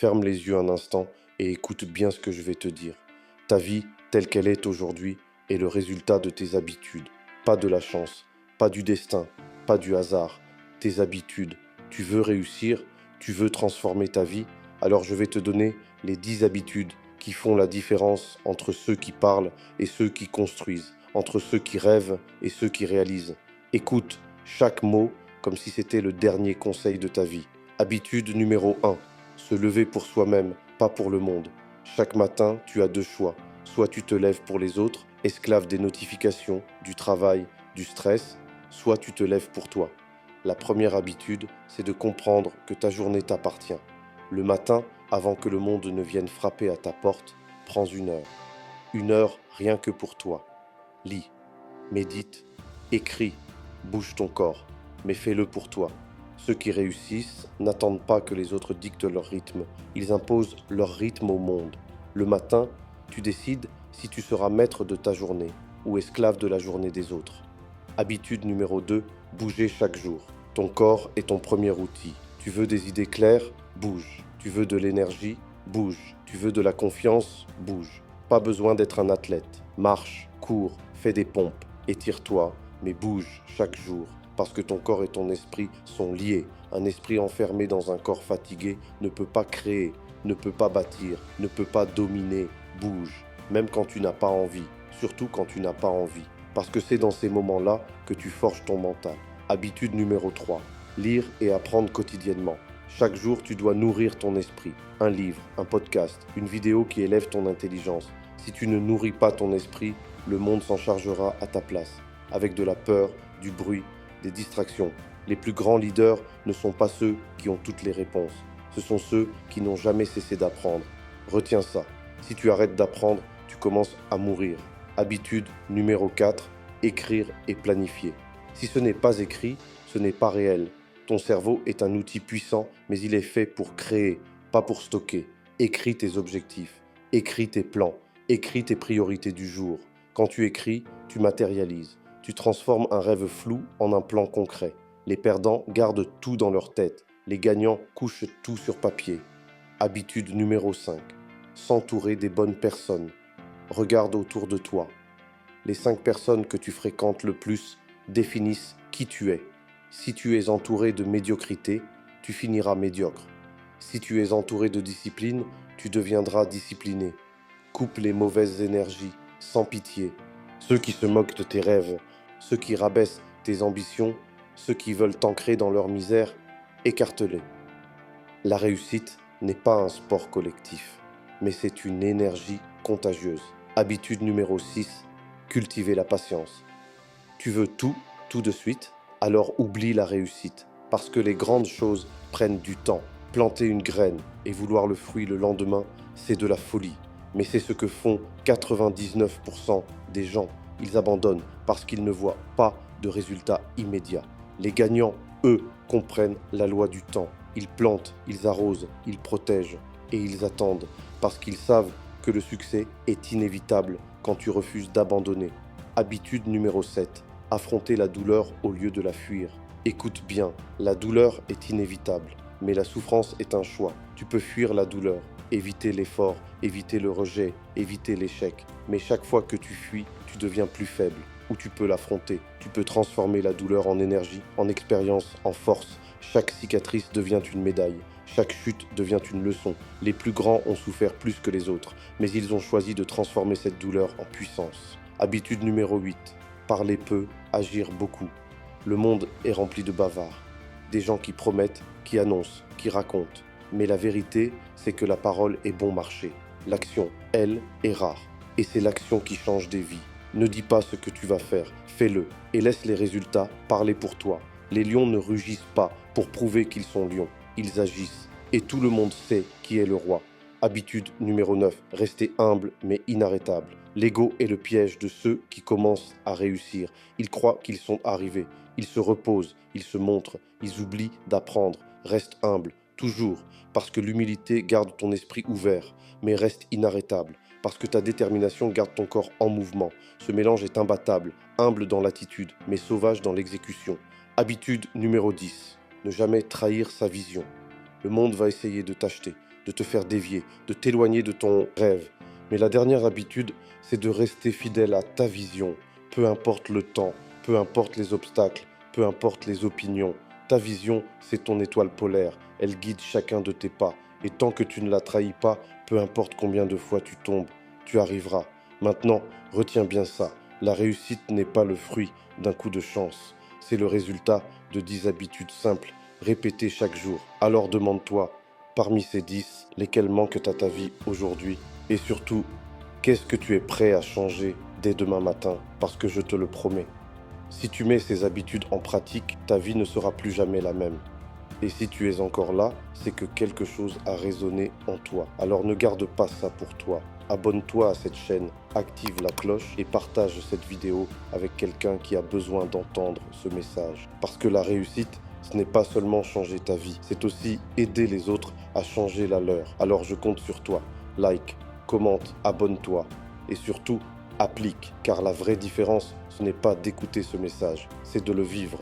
ferme les yeux un instant et écoute bien ce que je vais te dire. Ta vie, telle qu'elle est aujourd'hui, est le résultat de tes habitudes, pas de la chance, pas du destin, pas du hasard. Tes habitudes. Tu veux réussir, tu veux transformer ta vie, alors je vais te donner les 10 habitudes qui font la différence entre ceux qui parlent et ceux qui construisent, entre ceux qui rêvent et ceux qui réalisent. Écoute chaque mot comme si c'était le dernier conseil de ta vie. Habitude numéro 1. Se lever pour soi-même, pas pour le monde. Chaque matin, tu as deux choix. Soit tu te lèves pour les autres, esclave des notifications, du travail, du stress, soit tu te lèves pour toi. La première habitude, c'est de comprendre que ta journée t'appartient. Le matin, avant que le monde ne vienne frapper à ta porte, prends une heure. Une heure rien que pour toi. Lis, médite, écris, bouge ton corps, mais fais-le pour toi. Ceux qui réussissent n'attendent pas que les autres dictent leur rythme, ils imposent leur rythme au monde. Le matin, tu décides si tu seras maître de ta journée ou esclave de la journée des autres. Habitude numéro 2, bouger chaque jour. Ton corps est ton premier outil. Tu veux des idées claires? Bouge. Tu veux de l'énergie? Bouge. Tu veux de la confiance? Bouge. Pas besoin d'être un athlète. Marche, cours, fais des pompes, étire-toi, mais bouge chaque jour. Parce que ton corps et ton esprit sont liés. Un esprit enfermé dans un corps fatigué ne peut pas créer, ne peut pas bâtir, ne peut pas dominer. Bouge, même quand tu n'as pas envie, surtout quand tu n'as pas envie. Parce que c'est dans ces moments-là que tu forges ton mental. Habitude numéro 3. Lire et apprendre quotidiennement. Chaque jour, tu dois nourrir ton esprit. Un livre, un podcast, une vidéo qui élève ton intelligence. Si tu ne nourris pas ton esprit, le monde s'en chargera à ta place. Avec de la peur, du bruit, des distractions. Les plus grands leaders ne sont pas ceux qui ont toutes les réponses. Ce sont ceux qui n'ont jamais cessé d'apprendre. Retiens ça. Si tu arrêtes d'apprendre, tu commences à mourir. Habitude numéro 4, écrire et planifier. Si ce n'est pas écrit, ce n'est pas réel. Ton cerveau est un outil puissant, mais il est fait pour créer, pas pour stocker. Écris tes objectifs, écris tes plans, écris tes priorités du jour. Quand tu écris, tu matérialises. Tu transformes un rêve flou en un plan concret. Les perdants gardent tout dans leur tête. Les gagnants couchent tout sur papier. Habitude numéro 5, s'entourer des bonnes personnes. Regarde autour de toi. Les 5 personnes que tu fréquentes le plus définissent qui tu es. Si tu es entouré de médiocrité, tu finiras médiocre. Si tu es entouré de discipline, tu deviendras discipliné. Coupe les mauvaises énergies, sans pitié. Ceux qui se moquent de tes rêves, ceux qui rabaissent tes ambitions, ceux qui veulent t'ancrer dans leur misère, écarte-les. La réussite n'est pas un sport collectif, mais c'est une énergie contagieuse. Habitude numéro 6, cultiver la patience. Tu veux tout de suite, alors oublie la réussite, parce que les grandes choses prennent du temps. Planter une graine et vouloir le fruit le lendemain, c'est de la folie. Mais c'est ce que font 99% des gens. Ils abandonnent parce qu'ils ne voient pas de résultats immédiats. Les gagnants, eux, comprennent la loi du temps. Ils plantent, ils arrosent, ils protègent et ils attendent parce qu'ils savent que le succès est inévitable quand tu refuses d'abandonner. Habitude numéro 7. Affronter la douleur au lieu de la fuir. Écoute bien, la douleur est inévitable, mais la souffrance est un choix. Tu peux fuir la douleur, éviter l'effort, éviter le rejet, éviter l'échec. Mais chaque fois que tu fuis, tu deviens plus faible. Ou tu peux l'affronter. Tu peux transformer la douleur en énergie, en expérience, en force. Chaque cicatrice devient une médaille. Chaque chute devient une leçon. Les plus grands ont souffert plus que les autres, mais ils ont choisi de transformer cette douleur en puissance. Habitude numéro 8. Parler peu, agir beaucoup. Le monde est rempli de bavards. Des gens qui promettent, qui annoncent, qui racontent. Mais la vérité, c'est que la parole est bon marché. L'action, elle, est rare. Et c'est l'action qui change des vies. Ne dis pas ce que tu vas faire, fais-le et laisse les résultats parler pour toi. Les lions ne rugissent pas pour prouver qu'ils sont lions. Ils agissent. Et tout le monde sait qui est le roi. Habitude numéro 9. Rester humble mais inarrêtable. L'ego est le piège de ceux qui commencent à réussir. Ils croient qu'ils sont arrivés. Ils se reposent, ils se montrent, ils oublient d'apprendre. Reste humble, toujours, parce que l'humilité garde ton esprit ouvert, mais reste inarrêtable, parce que ta détermination garde ton corps en mouvement. Ce mélange est imbattable, humble dans l'attitude, mais sauvage dans l'exécution. Habitude numéro 10. Ne jamais trahir sa vision. Le monde va essayer de t'acheter. de te faire dévier, de t'éloigner de ton rêve. Mais la dernière habitude, c'est de rester fidèle à ta vision, peu importe le temps, peu importe les obstacles, peu importe les opinions. Ta vision, c'est ton étoile polaire, elle guide chacun de tes pas. Et tant que tu ne la trahis pas, peu importe combien de fois tu tombes, tu arriveras. Maintenant, retiens bien ça, la réussite n'est pas le fruit d'un coup de chance, c'est le résultat de 10 habitudes simples, répétées chaque jour. Alors demande-toi, parmi ces 10, lesquelles manquent à ta vie aujourd'hui? Et surtout, qu'est-ce que tu es prêt à changer dès demain matin? Parce que je te le promets, si tu mets ces habitudes en pratique, ta vie ne sera plus jamais la même. Et si tu es encore là, c'est que quelque chose a résonné en toi. Alors ne garde pas ça pour toi. Abonne-toi à cette chaîne, active la cloche et partage cette vidéo avec quelqu'un qui a besoin d'entendre ce message. Parce que la réussite, ce n'est pas seulement changer ta vie, c'est aussi aider les autres à changer la leur. Alors je compte sur toi. Like, commente, abonne-toi et surtout, applique. Car la vraie différence, ce n'est pas d'écouter ce message, c'est de le vivre.